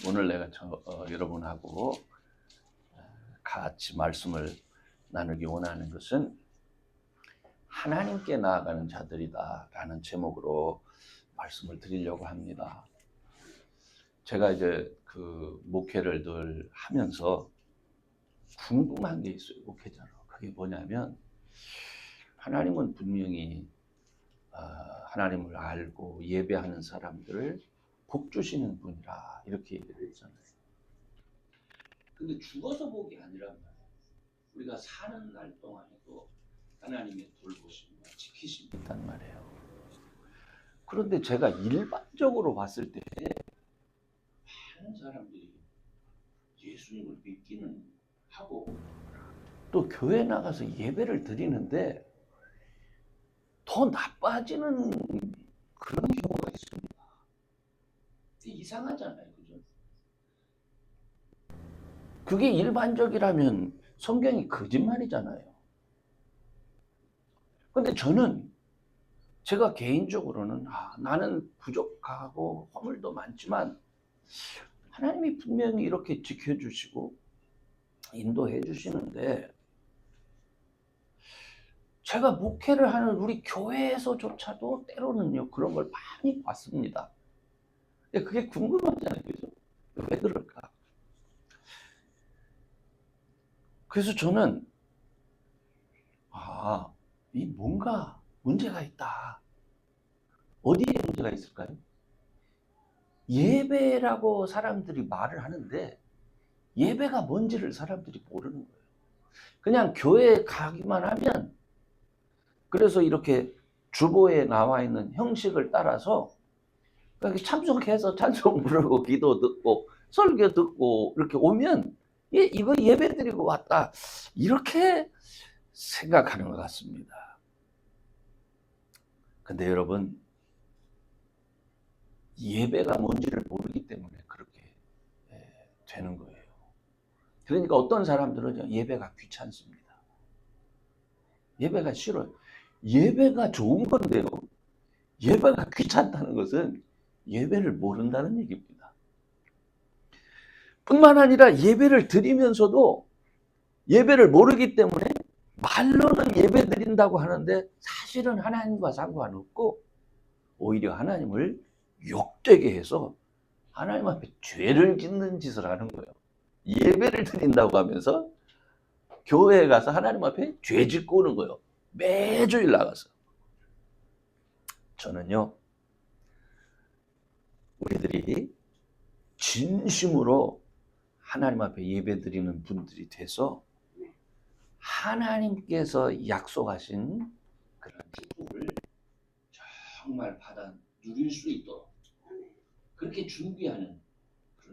오늘 내가 여러분하고 같이 말씀을 나누기 원하는 것은 하나님께 나아가는 자들이다 라는 제목으로 말씀을 드리려고 합니다. 제가 이제 그 목회를 늘 하면서 궁금한 게 있어요. 목회자로. 그게 뭐냐면 하나님은 분명히 하나님을 알고 예배하는 사람들을 복 주시는 분이라 이렇게 얘기를 했잖아요. 근데 죽어서 복이 아니란 말이에요. 우리가 사는 날 동안에도 하나님의 돌보심과 지키심이 있단 말이에요. 그런데 제가 일반적으로 봤을 때 많은 사람들이 예수님을 믿기는 하고 또 교회 나가서 예배를 드리는데 더 나빠지는 그런 경우가 있습니다. 이상하잖아요. 그죠? 그게 일반적이라면 성경이 거짓말이잖아요. 근데 저는 제가 개인적으로는 나는 부족하고 허물도 많지만 하나님이 분명히 이렇게 지켜주시고 인도해 주시는데 제가 목회를 하는 우리 교회에서조차도 때로는요 그런 걸 많이 봤습니다. 그게 궁금하잖아요. 그죠? 왜 그럴까? 그래서 저는 이 뭔가 문제가 있다. 어디에 문제가 있을까요? 예배라고 사람들이 말을 하는데 예배가 뭔지를 사람들이 모르는 거예요. 그냥 교회에 가기만 하면 그래서 이렇게 주보에 나와 있는 형식을 따라서 참석해서 찬송 부르고 기도 듣고 설교 듣고 이렇게 오면 이거 예배 드리고 왔다 이렇게 생각하는 것 같습니다. 근데 여러분 예배가 뭔지를 모르기 때문에 그렇게 되는 거예요. 그러니까 어떤 사람들은 예배가 귀찮습니다. 예배가 싫어요. 예배가 좋은 건데요. 예배가 귀찮다는 것은 예배를 모른다는 얘기입니다. 뿐만 아니라 예배를 드리면서도 예배를 모르기 때문에 말로는 예배 드린다고 하는데 사실은 하나님과 상관없고 오히려 하나님을 욕되게 해서 하나님 앞에 죄를 짓는 짓을 하는 거예요. 예배를 드린다고 하면서 교회에 가서 하나님 앞에 죄 짓고 오는 거예요. 매주일 나가서. 저는요, 우리들이 진심으로 하나님 앞에 예배 드리는 분들이 돼서 하나님께서 약속하신 그런 축복을 정말 받아 누릴 수 있도록 그렇게 준비하는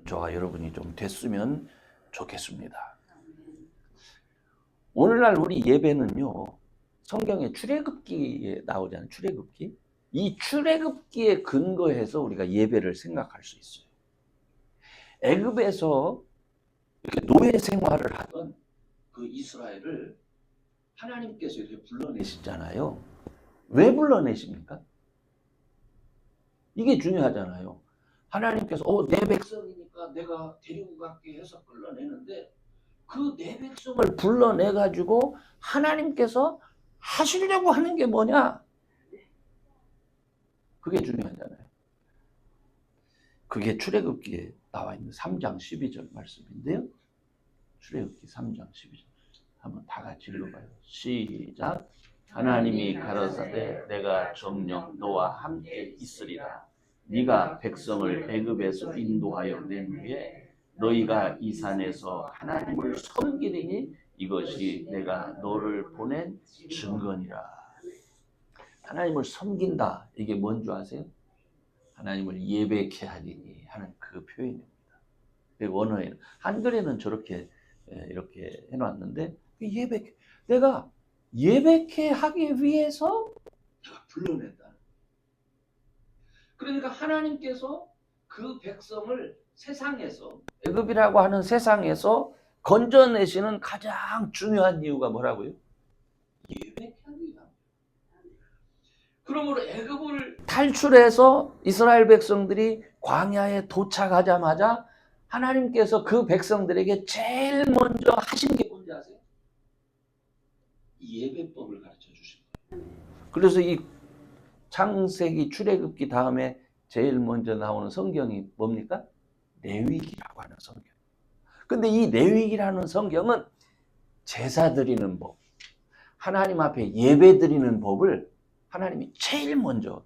저와 여러분이 좀 됐으면 좋겠습니다. 오늘날 우리 예배는요, 성경의 출애굽기에 나오잖아요. 출애굽기. 이 출애굽기에 근거해서 우리가 예배를 생각할 수 있어요. 애굽에서 이렇게 노예 생활을 하던 그 이스라엘을 하나님께서 이렇게 불러내시잖아요. 왜 불러내십니까? 이게 중요하잖아요. 하나님께서 내 백성이니까 내가 데리고 갈게 해서 불러내는데 그 내 백성을 불러내가지고 하나님께서 하시려고 하는 게 뭐냐? 그게 중요하잖아요. 그게 출애굽기에 나와 있는 3장 12절 말씀인데요. 출애굽기 3장 12절 한번 다 같이 읽어봐요. 시작. 하나님이 가라사대 내가 정녕 너와 함께 있으리라. 네가 백성을 애굽에서 인도하여 낸 후에 너희가 이 산에서 하나님을 섬기리니 이것이 내가 너를 보낸 증거니라. 하나님을 섬긴다. 이게 뭔지 아세요? 하나님을 예배케 하리니 하는 그 표현입니다. 원어에는 한글에는 저렇게 이렇게 해놨는데 내가 예배케 하기 위해서 내가 불러낸다. 그러니까 하나님께서 그 백성을 세상에서 애굽이라고 하는 세상에서 건져내시는 가장 중요한 이유가 뭐라고요? 예배케 하기 위함. 그러므로 애굽을 탈출해서 이스라엘 백성들이 광야에 도착하자마자 하나님께서 그 백성들에게 제일 먼저 하신 게 뭔지 아세요? 예배법을 가르쳐 주신 거예요. 그래서 이 창세기 출애굽기 다음에 제일 먼저 나오는 성경이 뭡니까? 레위기라고 하는 성경. 근데 이 레위기라는 성경은 제사 드리는 법, 하나님 앞에 예배 드리는 법을 하나님이 제일 먼저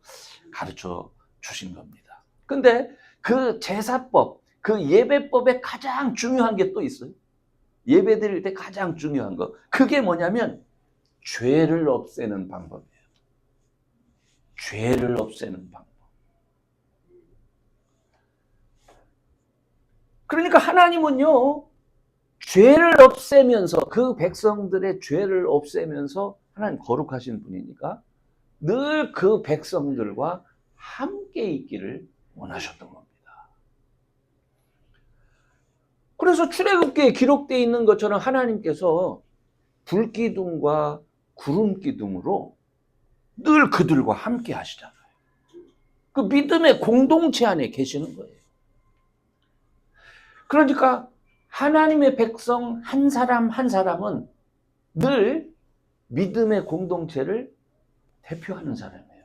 가르쳐 주신 겁니다. 근데 그 제사법, 그 예배법에 가장 중요한 게 또 있어요. 예배 드릴 때 가장 중요한 거. 그게 뭐냐면 죄를 없애는 방법이에요. 죄를 없애는 방법. 그러니까 하나님은요, 죄를 없애면서, 그 백성들의 죄를 없애면서, 하나님 거룩하신 분이니까 늘 그 백성들과 함께 있기를 원하셨던 겁니다. 그래서 출애굽기에 기록되어 있는 것처럼 하나님께서 불기둥과 구름기둥으로 늘 그들과 함께 하시잖아요. 그 믿음의 공동체 안에 계시는 거예요. 그러니까 하나님의 백성 한 사람 한 사람은 늘 믿음의 공동체를 대표하는 사람이에요.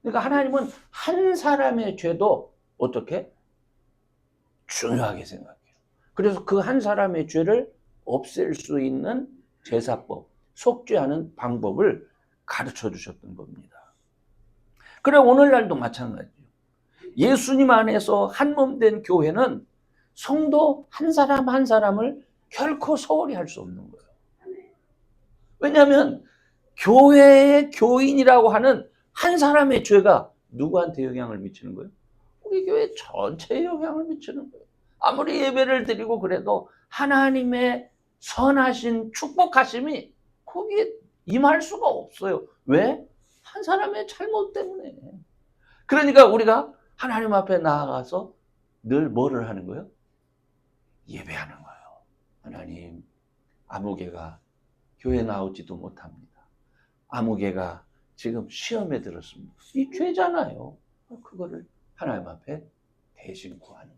그러니까 하나님은 한 사람의 죄도 어떻게? 중요하게 생각해요. 그래서 그 한 사람의 죄를 없앨 수 있는 제사법, 속죄하는 방법을 가르쳐 주셨던 겁니다. 그래 오늘날도 마찬가지예요. 예수님 안에서 한 몸 된 교회는 성도 한 사람 한 사람을 결코 소홀히 할 수 없는 거예요. 왜냐하면 교회의 교인이라고 하는 한 사람의 죄가 누구한테 영향을 미치는 거예요? 우리 교회 전체에 영향을 미치는 거예요. 아무리 예배를 드리고 그래도 하나님의 선하신 축복하심이 거기에 임할 수가 없어요. 왜? 한 사람의 잘못 때문에. 그러니까 우리가 하나님 앞에 나아가서 늘 뭐를 하는 거예요? 예배하는 거예요. 하나님, 아무개가 교회 나오지도 못합니다. 아무개가 지금 시험에 들었습니다. 이 죄잖아요. 그거를 하나님 앞에 대신 구하는 거예요.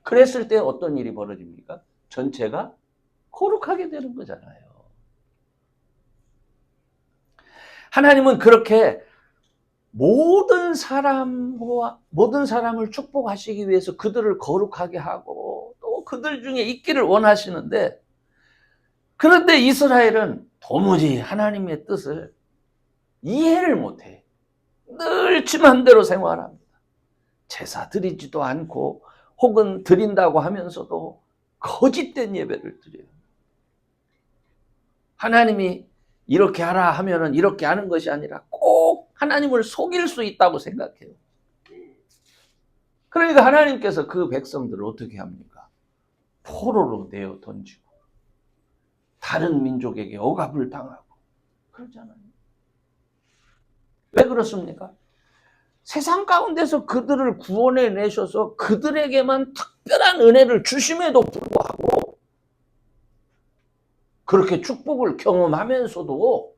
그랬을 때 어떤 일이 벌어집니까? 전체가 거룩하게 되는 거잖아요. 하나님은 그렇게 모든 사람을 축복하시기 위해서 그들을 거룩하게 하고 또 그들 중에 있기를 원하시는데, 그런데 이스라엘은 도무지 하나님의 뜻을 이해를 못해. 늘 지 맘대로 생활합니다. 제사 드리지도 않고 혹은 드린다고 하면서도 거짓된 예배를 드려요. 하나님이 이렇게 하라 하면은 이렇게 하는 것이 아니라 꼭 하나님을 속일 수 있다고 생각해요. 그러니까 하나님께서 그 백성들을 어떻게 합니까? 포로로 내어 던지고 다른 민족에게 억압을 당하고 그러잖아요. 왜 그렇습니까? 세상 가운데서 그들을 구원해 내셔서 그들에게만 특별한 은혜를 주심에도 불구하고 그렇게 축복을 경험하면서도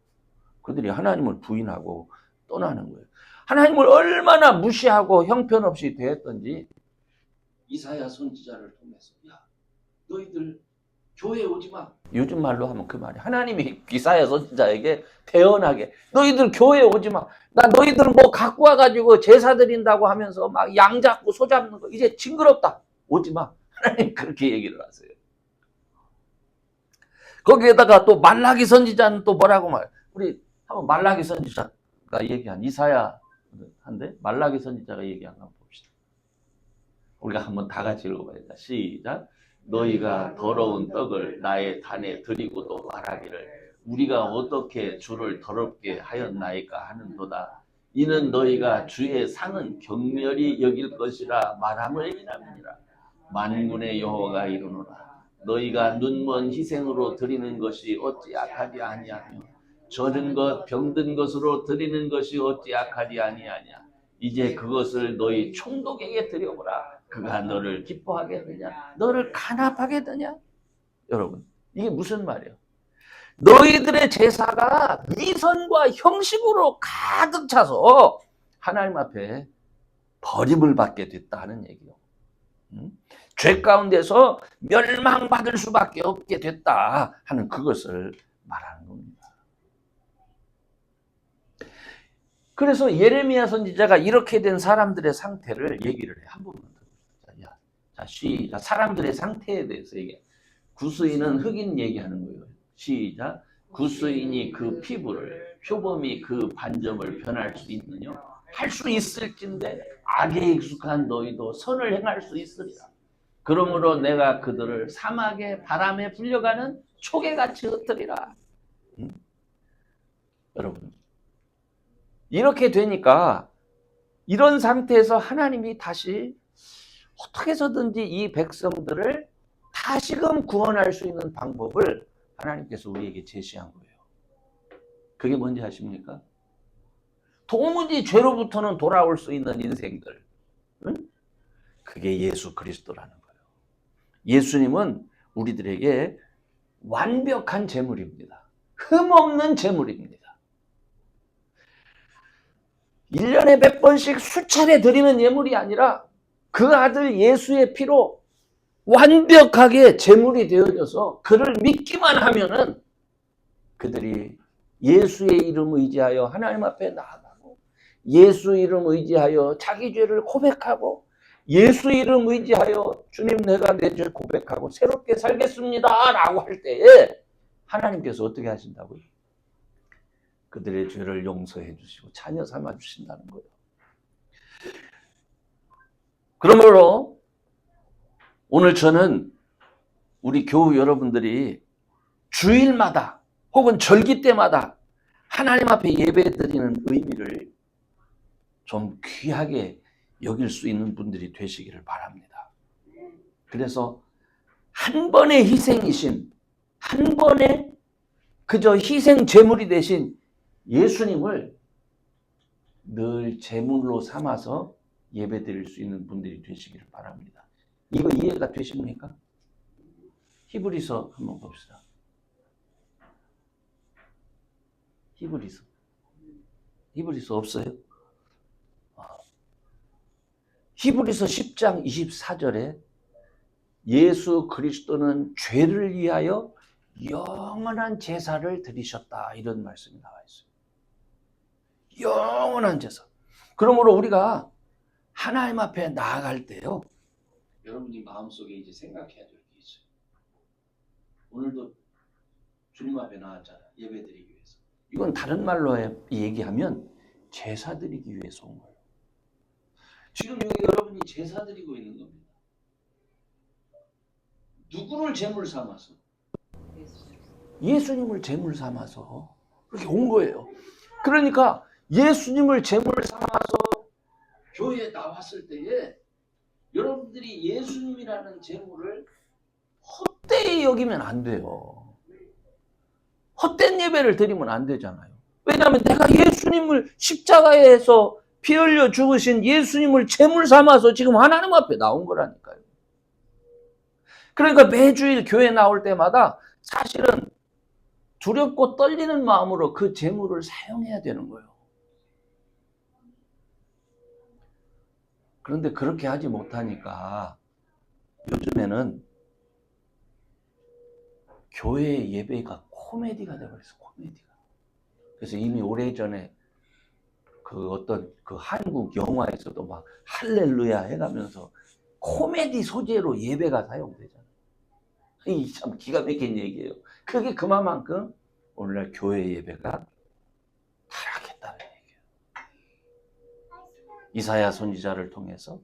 그들이 하나님을 부인하고 떠나는 거예요. 하나님을 얼마나 무시하고 형편없이 대했던지 이사야 선지자를 통해서, 야, 너희들 교회 오지 마. 요즘 말로 하면 그 말이야. 하나님이 이사야 선지자에게 태연하게 너희들 교회 오지 마. 나 너희들 뭐 갖고 와가지고 제사 드린다고 하면서 막 양 잡고 소 잡는 거 이제 징그럽다. 오지 마. 하나님 그렇게 얘기를 하세요. 거기에다가 또 말라기 선지자는 또 뭐라고 말해? 우리 한번 말라기 선지자가 얘기한 이사야 한데 말라기 선지자가 얘기한 거 한번 봅시다. 우리가 한번 다 같이 읽어봐야 돼. 시작. 너희가 더러운 떡을 나의 단에 드리고도 말하기를 우리가 어떻게 주를 더럽게 하였나이까 하는도다. 이는 너희가 주의 상은 경멸히 여길 것이라 말함을 인함이니라. 만군의 여호와가 이르노라. 너희가 눈먼 희생으로 드리는 것이 어찌 악하지 아니하며 저른 것 병든 것으로 드리는 것이 어찌 악하지 아니하냐. 이제 그것을 너희 총독에게 드려보라. 그가 너를 기뻐하게 되냐? 너를 간합하게 되냐? 여러분, 이게 무슨 말이에요? 너희들의 제사가 미선과 형식으로 가득 차서 하나님 앞에 버림을 받게 됐다 하는 얘기요. 죄 가운데서 멸망받을 수밖에 없게 됐다 하는 그것을 말하는 겁니다. 그래서 예레미야 선지자가 이렇게 된 사람들의 상태를 얘기를 해. 한 번만 더. 자, 시작. 사람들의 상태에 대해서 얘기해. 구스인은 흑인 얘기하는 거예요. 시작. 구스인이 그 피부를, 표범이 그 반점을 변할 수 있느냐? 할 수 있을진데 악에 익숙한 너희도 선을 행할 수 있으리라. 그러므로 내가 그들을 사막의 바람에 불려가는 초계같이 흩으리라. 여러분, 이렇게 되니까 이런 상태에서 하나님이 다시 어떻게 해서든지 이 백성들을 다시금 구원할 수 있는 방법을 하나님께서 우리에게 제시한 거예요. 그게 뭔지 아십니까? 도무지 죄로부터는 돌아올 수 있는 인생들. 응? 그게 예수 그리스도라는 거예요. 예수님은 우리들에게 완벽한 제물입니다. 흠없는 제물입니다. 1년에 몇 번씩 수차례 드리는 예물이 아니라 그 아들 예수의 피로 완벽하게 제물이 되어져서 그를 믿기만 하면은 그들이 예수의 이름 의지하여 하나님 앞에 나아가고 예수 이름 의지하여 자기 죄를 고백하고 예수 이름 의지하여 주님 내가 내 죄 고백하고 새롭게 살겠습니다 라고 할 때에 하나님께서 어떻게 하신다고요? 그들의 죄를 용서해 주시고 자녀 삼아 주신다는 거예요. 그러므로 오늘 저는 우리 교우 여러분들이 주일마다 혹은 절기 때마다 하나님 앞에 예배드리는 의미를 좀 귀하게 여길 수 있는 분들이 되시기를 바랍니다. 그래서 한 번의 희생이신, 한 번의 그저 희생 제물이 되신 예수님을 늘 제물로 삼아서 예배드릴 수 있는 분들이 되시기를 바랍니다. 이거 이해가 되십니까? 히브리서 한번 봅시다. 히브리서 없어요? 히브리서 10장 24절에 예수 그리스도는 죄를 위하여 영원한 제사를 드리셨다 이런 말씀이 나와 있어요. 영원한 제사. 그러므로 우리가 하나님 앞에 나아갈 때요. 여러분이 마음속에 이제 생각해야 될 게 있어요. 오늘도 주님 앞에 나왔잖아요. 예배드리기 위해서. 이건 다른 말로 얘기하면 제사 드리기 위해서 온 거예요. 지금 여기 여러분이 제사 드리고 있는 겁니다. 누구를 제물 삼아서? 예수님을 제물 삼아서 그렇게 온 거예요. 그러니까 예수님을 제물 삼아서 교회에 나왔을 때에 여러분들이 예수님이라는 제물을 헛되이 여기면 안 돼요. 헛된 예배를 드리면 안 되잖아요. 왜냐하면 내가 예수님을 십자가에서 피 흘려 죽으신 예수님을 제물 삼아서 지금 하나님 앞에 나온 거라니까요. 그러니까 매주일 교회 나올 때마다 사실은 두렵고 떨리는 마음으로 그 제물을 사용해야 되는 거예요. 그런데 그렇게 하지 못하니까 요즘에는 교회 예배가 코미디가 되어버렸어. 코미디가. 그래서 이미 오래전에 그 어떤 그 한국 영화에서도 막 할렐루야 해가면서 코미디 소재로 예배가 사용되잖아요. 이 참 기가 막힌 얘기예요. 그게 그만큼 오늘날 교회 예배가 타락했다는 얘기예요. 이사야 선지자를 통해서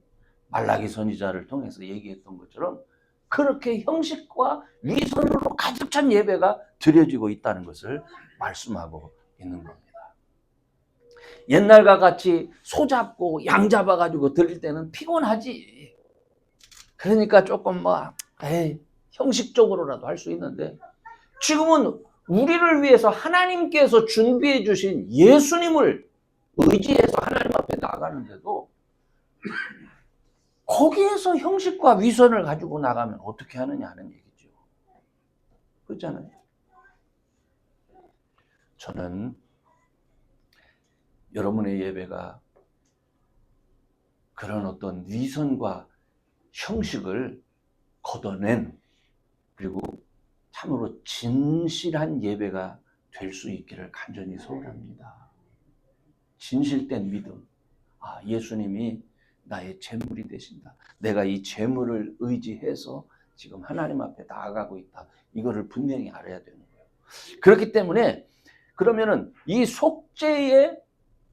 말라기 선지자를 통해서 얘기했던 것처럼 그렇게 형식과 위선으로 가득 찬 예배가 드려지고 있다는 것을 말씀하고 있는 겁니다. 옛날과 같이 소 잡고 양 잡아가지고 드릴 때는 피곤하지. 그러니까 조금 형식적으로라도 할 수 있는데 지금은 우리를 위해서 하나님께서 준비해 주신 예수님을 의지해서 하나님 앞에 나가는데도 거기에서 형식과 위선을 가지고 나가면 어떻게 하느냐 하는 얘기죠. 그렇잖아요. 저는 여러분의 예배가 그런 어떤 위선과 형식을 걷어낸, 그리고 참으로 진실한 예배가 될 수 있기를 간절히 소원합니다. 진실된 믿음. 아, 예수님이 나의 재물이 되신다. 내가 이 재물을 의지해서 지금 하나님 앞에 나아가고 있다. 이거를 분명히 알아야 되는 거예요. 그렇기 때문에 그러면은 이 속죄의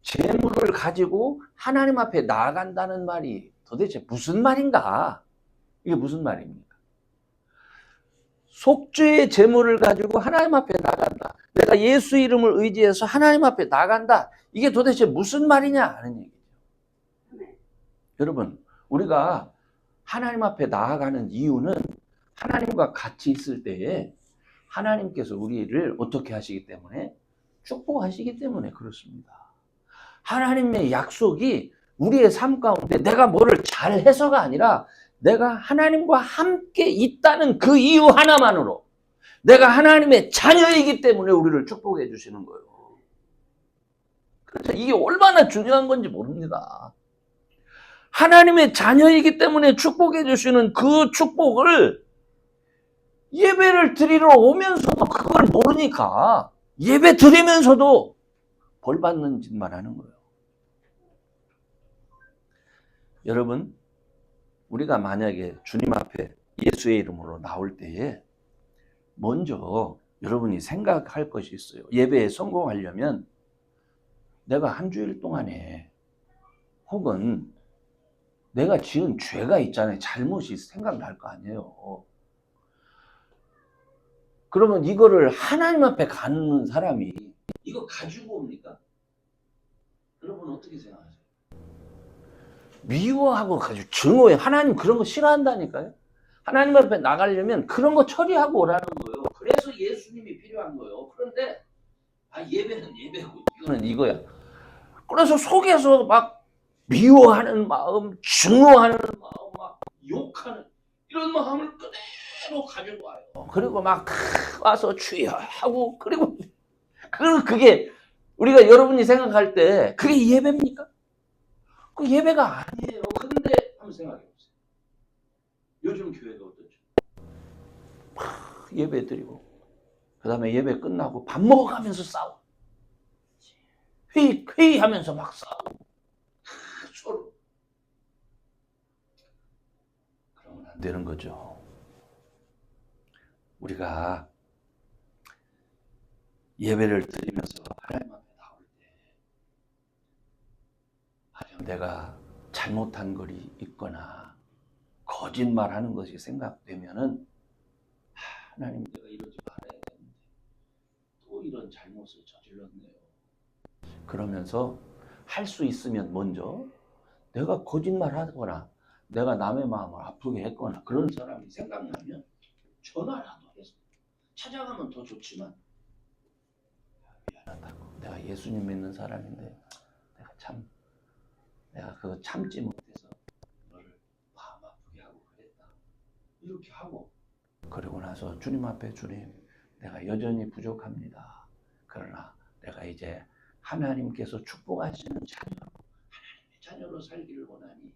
재물을 가지고 하나님 앞에 나아간다는 말이 도대체 무슨 말인가? 이게 무슨 말입니까? 속죄의 재물을 가지고 하나님 앞에 나간다. 내가 예수 이름을 의지해서 하나님 앞에 나간다. 이게 도대체 무슨 말이냐 하는 얘기죠. 여러분, 우리가 하나님 앞에 나아가는 이유는 하나님과 같이 있을 때에 하나님께서 우리를 어떻게 하시기 때문에? 축복하시기 때문에 그렇습니다. 하나님의 약속이 우리의 삶 가운데 내가 뭐를 잘해서가 아니라 내가 하나님과 함께 있다는 그 이유 하나만으로 내가 하나님의 자녀이기 때문에 우리를 축복해 주시는 거예요. 그래서 이게 얼마나 중요한 건지 모릅니다. 하나님의 자녀이기 때문에 축복해 주시는 그 축복을 예배를 드리러 오면서도 그걸 모르니까 예배 드리면서도 벌 받는 짓만 하는 거예요. 여러분, 우리가 만약에 주님 앞에 예수의 이름으로 나올 때에 먼저 여러분이 생각할 것이 있어요. 예배에 성공하려면 내가 한 주일 동안에 혹은 내가 지은 죄가 있잖아요. 잘못이 생각날 거 아니에요. 그러면 이거를 하나님 앞에 가는 사람이 이거 가지고 옵니까? 여러분 어떻게 생각하세요? 미워하고 가지고 증오해. 하나님 그런 거 싫어한다니까요. 하나님 앞에 나가려면 그런 거 처리하고 오라는 거예요. 그래서 예수님이 필요한 거예요. 그런데 예배는 예배고 이거는 이거야. 그래서 속에서 막 미워하는 마음, 증오하는 마음, 막 욕하는 이런 마음을 그대로 가지고 와요. 그리고 막 와서 주여 하고 그리고 그게 우리가 여러분이 생각할 때 그게 예배입니까? 그 예배가 아니에요. 그런데 한번 생각해 보세요. 요즘 교회가 어떻죠? 예배 드리고 그 다음에 예배 끝나고 밥 먹어가면서 싸워. 회의하면서 막 싸우고 서로. 그러면 안 되는 거죠. 우리가 예배를 드리면서 하나님 앞에 나올 때 만약 내가 잘못한 것이 있거나 거짓말하는 것이 생각되면은 하나님 내가 이러지 말아야 되는데 또 이런 잘못을 저질렀네요. 그러면서 할 수 있으면 먼저 내가 거짓말하거나 내가 남의 마음을 아프게 했거나 그런 사람이 생각나면 전화라도 해서 찾아가면 더 좋지만 미안하다고 내가 예수님 믿는 사람인데 내가 그거 참지 못해서 너를 마음 아프게 하고 그랬다 이렇게 하고 그러고 나서 주님 앞에 주님 내가 여전히 부족합니다. 그러나 내가 이제 하나님께서 축복하시는 자녀로 하나님의 자녀로 살기를 원하니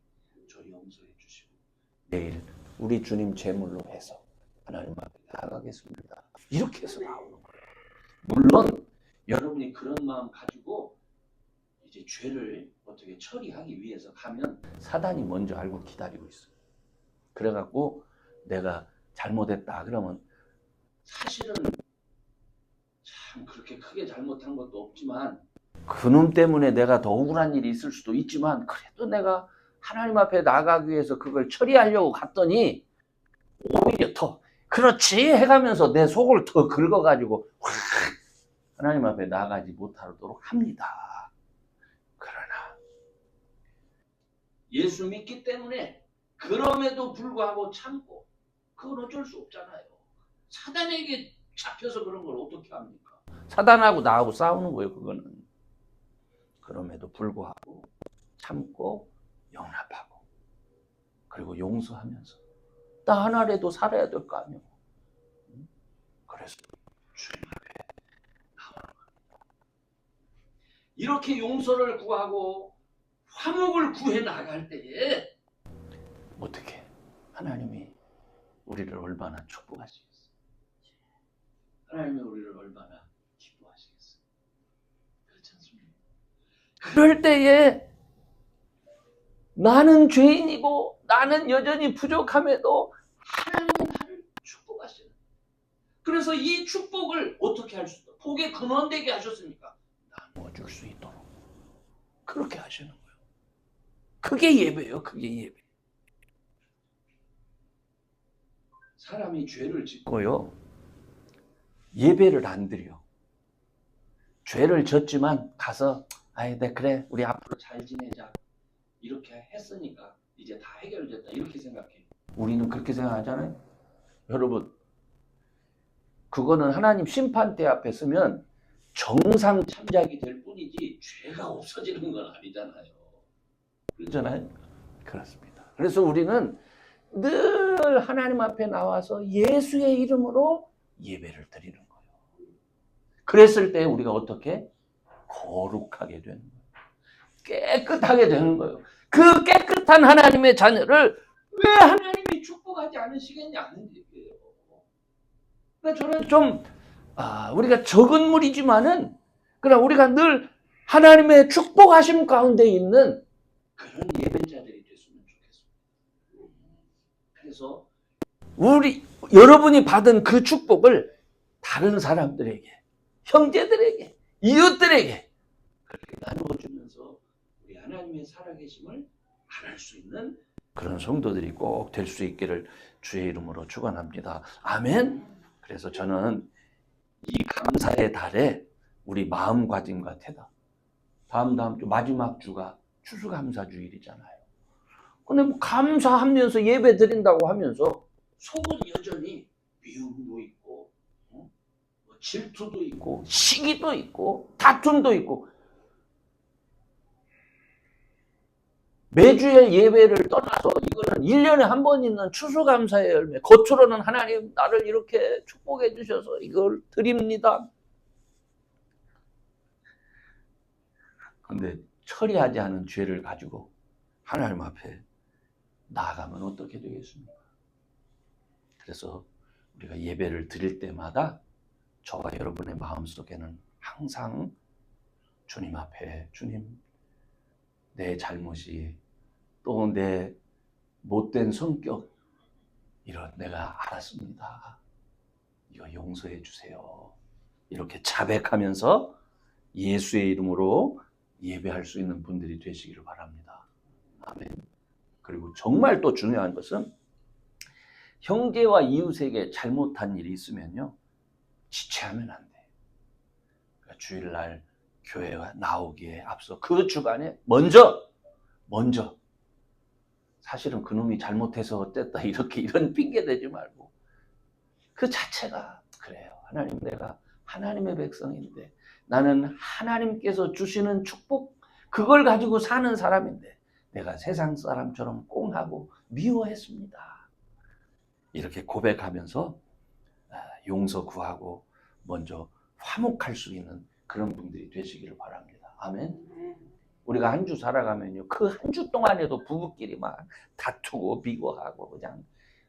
저희 용서해 주시고 내일 우리 주님 제물로 해서 하나님 앞에 나아가겠습니다. 이렇게 해서 나오는 거예요. 물론 여러분이 그런 마음 가지고 이제 죄를 어떻게 처리하기 위해서 가면 사단이 먼저 알고 기다리고 있어요. 그래갖고 내가 잘못했다 그러면 사실은 참 그렇게 크게 잘못한 것도 없지만 그놈 때문에 내가 더 억울한 일이 있을 수도 있지만 그래도 내가 하나님 앞에 나가기 위해서 그걸 처리하려고 갔더니 오히려 더 그렇지 해가면서 내 속을 더 긁어가지고 확 하나님 앞에 나가지 못하도록 합니다. 그러나 예수 믿기 때문에 그럼에도 불구하고 참고 그건 어쩔 수 없잖아요. 사단에게 잡혀서 그런 걸 어떻게 합니까? 사단하고 나하고 싸우는 거예요. 그거는. 그럼에도 불구하고 참고 용납하고 그리고 용서하면서 나 하나라도 살아야 될 거 아니에요. 그래서 주님 앞에 나오는 겁니다. 이렇게 용서를 구하고 화목을 구해 나갈 때에 어떻게 하나님이 우리를 얼마나 축복하시겠어요? 하나님이 우리를 얼마나 기뻐하시겠어요? 그렇지 않습니까? 그럴 때에 나는 죄인이고 나는 여전히 부족함에도 하나님이 나를 축복하시는. 그래서 이 축복을 어떻게 할 수 있다? 복의 근원되게 하셨습니까? 나누어 줄 수 있도록 그렇게 하시는 거예요. 그게 예배예요. 그게 예배. 사람이 죄를 짓고요, 예배를 안 드려. 죄를 졌지만 가서 아이, 네, 그래, 우리 앞으로 잘 지내자. 이렇게 했으니까 이제 다 해결됐다. 이렇게 생각해. 우리는 그렇게 생각하잖아요. 여러분, 그거는 하나님 심판대 앞에 서면 정상 참작이 될 뿐이지 죄가 없어지는 건 아니잖아요. 그렇잖아요. 그렇습니다. 그래서 우리는 늘 하나님 앞에 나와서 예수의 이름으로 예배를 드리는 거예요. 그랬을 때 우리가 어떻게? 거룩하게 되는 거예요. 깨끗하게 되는 거예요. 그 깨끗한 하나님의 자녀를 왜 하나님이 축복하지 않으시겠냐는 얘기예요. 그러니까 저는 좀 우리가 적은 무리지만은 그러나 우리가 늘 하나님의 축복하심 가운데 있는 그런 예배자들이 됐으면 좋겠습니다. 그래서 여러분이 받은 그 축복을 다른 사람들에게, 형제들에게, 이웃들에게 그렇게 나누어주면서 우리 하나님의 살아계심을 알할 수 있는 그런 성도들이 꼭 될 수 있기를 주의 이름으로 축원합니다. 아멘. 그래서 저는 이 감사의 달에 우리 마음가짐과 태다. 다음 주 마지막 주가 추수감사주일이잖아요. 근데 뭐 감사하면서 예배 드린다고 하면서 속은 여전히 미움도 있고, 질투도 있고, 시기도 있고, 다툼도 있고. 매주의 예배를 떠나서 이거는 1년에 한 번 있는 추수감사의 열매. 겉으로는 하나님 나를 이렇게 축복해 주셔서 이걸 드립니다. 그런데 처리하지 않은 죄를 가지고 하나님 앞에 나아가면 어떻게 되겠습니까? 그래서 우리가 예배를 드릴 때마다 저와 여러분의 마음속에는 항상 주님 앞에, 주님, 내 잘못이 또 내 못된 성격 이런 내가 알았습니다. 이거 용서해 주세요. 이렇게 자백하면서 예수의 이름으로 예배할 수 있는 분들이 되시기를 바랍니다. 아멘. 그리고 정말 또 중요한 것은 형제와 이웃에게 잘못한 일이 있으면요, 지체하면 안 돼요. 그러니까 주일날 교회에 나오기에 앞서 그 주간에 먼저 사실은 그놈이 잘못해서 어땠다 이런 핑계 대지 말고 그 자체가 그래요. 하나님, 내가 하나님의 백성인데 나는 하나님께서 주시는 축복 그걸 가지고 사는 사람인데 내가 세상 사람처럼 꽁하고 미워했습니다. 이렇게 고백하면서 용서 구하고 먼저 화목할 수 있는 그런 분들이 되시기를 바랍니다. 아멘. 우리가 한 주 살아가면요, 그 한 주 동안에도 부부끼리 막 다투고 비고하고 그냥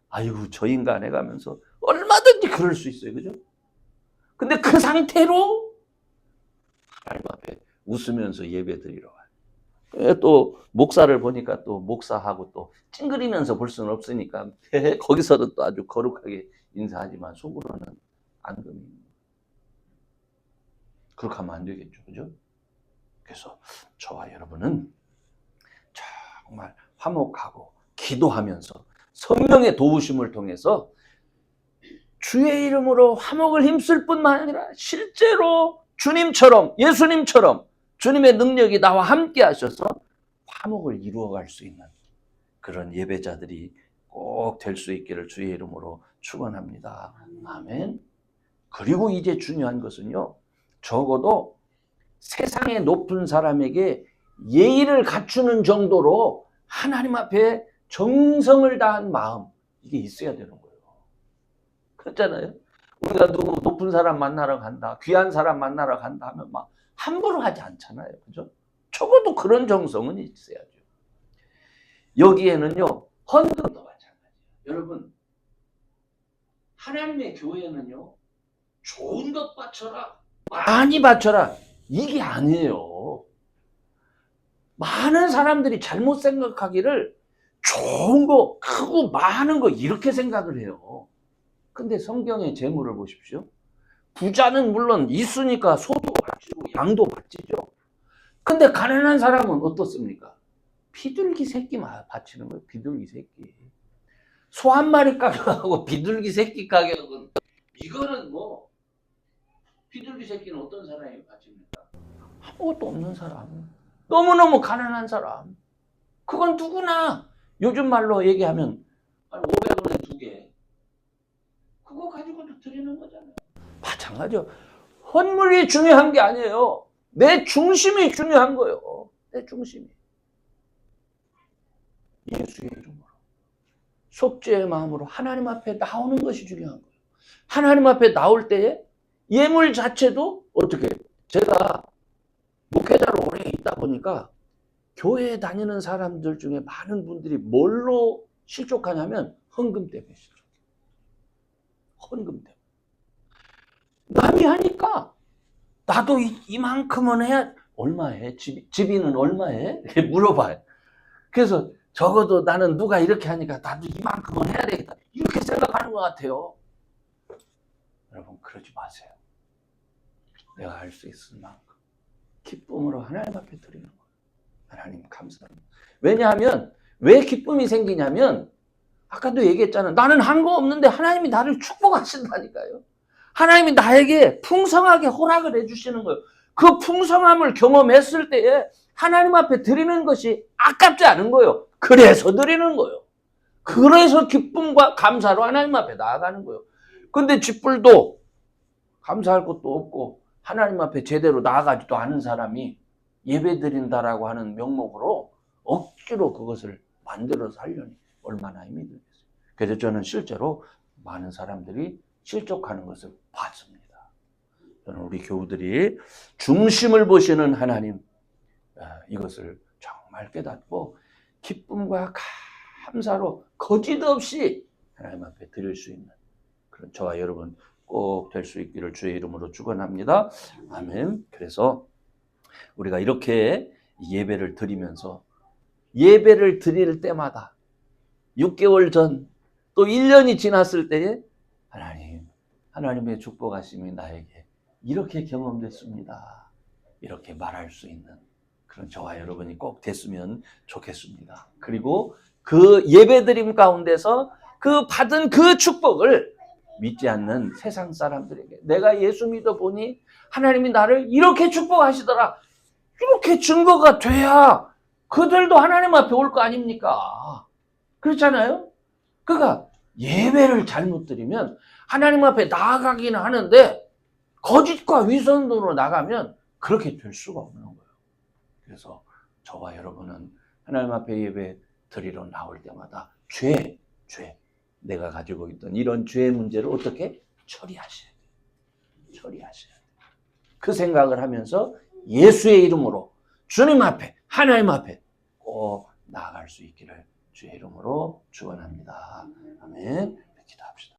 아이고 저 인간 해가면서 얼마든지 그럴 수 있어요. 그죠? 근데 그 상태로 하나님 앞에 웃으면서 예배 드리러 와요. 또 목사를 보니까 또 목사하고 또 찡그리면서 볼 수는 없으니까 거기서는 또 아주 거룩하게 인사하지만 속으로는 앙금입니다. 그렇게 하면 안 되겠죠. 그죠? 그래서 저와 여러분은 정말 화목하고 기도하면서 성령의 도우심을 통해서 주의 이름으로 화목을 힘쓸 뿐만 아니라 실제로 주님처럼, 예수님처럼 주님의 능력이 나와 함께 하셔서 화목을 이루어갈 수 있는 그런 예배자들이 꼭 될 수 있기를 주의 이름으로 축원합니다. 아멘. 그리고 이제 중요한 것은요, 적어도 세상의 높은 사람에게 예의를 갖추는 정도로 하나님 앞에 정성을 다한 마음, 이게 있어야 되는 거예요. 그렇잖아요. 우리가 누구 높은 사람 만나러 간다, 귀한 사람 만나러 간다 하면 막 함부로 하지 않잖아요. 그죠? 적어도 그런 정성은 있어야죠. 여기에는요, 헌금도 마찬가지예요. 여러분, 하나님의 교회는요, 좋은 것 바쳐라, 많이 바쳐라, 이게 아니에요. 많은 사람들이 잘못 생각하기를 좋은 거, 크고 많은 거 이렇게 생각을 해요. 근데 성경의 재물을 보십시오. 부자는 물론 있으니까 소도 바치고 양도 바치죠. 근데 가난한 사람은 어떻습니까? 비둘기 새끼만 바치는 거예요. 비둘기 새끼. 소 한 마리 가격하고 비둘기 새끼 가격은, 이거는 뭐, 비둘기 새끼는 어떤 사람이 바칩니까? 아무것도 없는 사람. 너무너무 가난한 사람. 그건 누구나 요즘 말로 얘기하면 500원에 2개. 그거 가지고도 드리는 거잖아요. 마찬가지요. 헌물이 중요한 게 아니에요. 내 중심이 중요한 거예요. 내 중심이. 예수의 이름으로. 속죄의 마음으로 하나님 앞에 나오는 것이 중요한 거예요. 하나님 앞에 나올 때에 예물 자체도 어떻게, 제가 목회자로 오래 있다 보니까 교회에 다니는 사람들 중에 많은 분들이 뭘로 실족하냐면 헌금 때문에 실족. 헌금 때문에. 남이 하니까 나도 이만큼은 해야, 얼마 해? 집이는 얼마 해? 이렇게 물어봐요. 그래서 적어도 나는 누가 이렇게 하니까 나도 이만큼은 해야 되겠다, 이렇게 생각하는 것 같아요. 여러분, 그러지 마세요. 내가 할 수 있을 만큼 기쁨으로 하나님 앞에 드리는 거예요. 하나님 감사합니다. 왜냐하면, 왜 기쁨이 생기냐면, 아까도 얘기했잖아요. 나는 한 거 없는데 하나님이 나를 축복하신다니까요. 하나님이 나에게 풍성하게 허락을 해주시는 거예요. 그 풍성함을 경험했을 때에 하나님 앞에 드리는 것이 아깝지 않은 거예요. 그래서 드리는 거예요. 그래서 기쁨과 감사로 하나님 앞에 나아가는 거예요. 근데 쥐뿔도 감사할 것도 없고 하나님 앞에 제대로 나아가지도 않은 사람이 예배 드린다라고 하는 명목으로 억지로 그것을 만들어서 하려니 얼마나 힘이 들겠어요. 그래서 저는 실제로 많은 사람들이 실족하는 것을 봤습니다. 저는 우리 교우들이 중심을 보시는 하나님, 이것을 정말 깨닫고 기쁨과 감사로 거짓 없이 하나님 앞에 드릴 수 있는 그런 저와 여러분 꼭 될 수 있기를 주의 이름으로 축원합니다. 아멘. 그래서 우리가 이렇게 예배를 드리면서, 예배를 드릴 때마다 6개월 전 또 1년이 지났을 때에 하나님의 축복하심이 나에게 이렇게 경험됐습니다, 이렇게 말할 수 있는 그런 저와 여러분이 꼭 됐으면 좋겠습니다. 그리고 그 예배드림 가운데서 그 받은 그 축복을 믿지 않는 세상 사람들에게, 내가 예수 믿어보니 하나님이 나를 이렇게 축복하시더라, 이렇게 증거가 돼야 그들도 하나님 앞에 올 거 아닙니까? 그렇잖아요? 그러니까 예배를 잘못 드리면 하나님 앞에 나아가기는 하는데 거짓과 위선으로 나가면 그렇게 될 수가 없는 거예요. 그래서 저와 여러분은 하나님 앞에 예배 드리러 나올 때마다 내가 가지고 있던 이런 죄의 문제를 어떻게 처리하셔야 돼요. 처리하셔야 돼요. 그 생각을 하면서 예수의 이름으로 주님 앞에, 하나님 앞에 꼭 나아갈 수 있기를 주의 이름으로 축원합니다. 아멘. 기도합시다.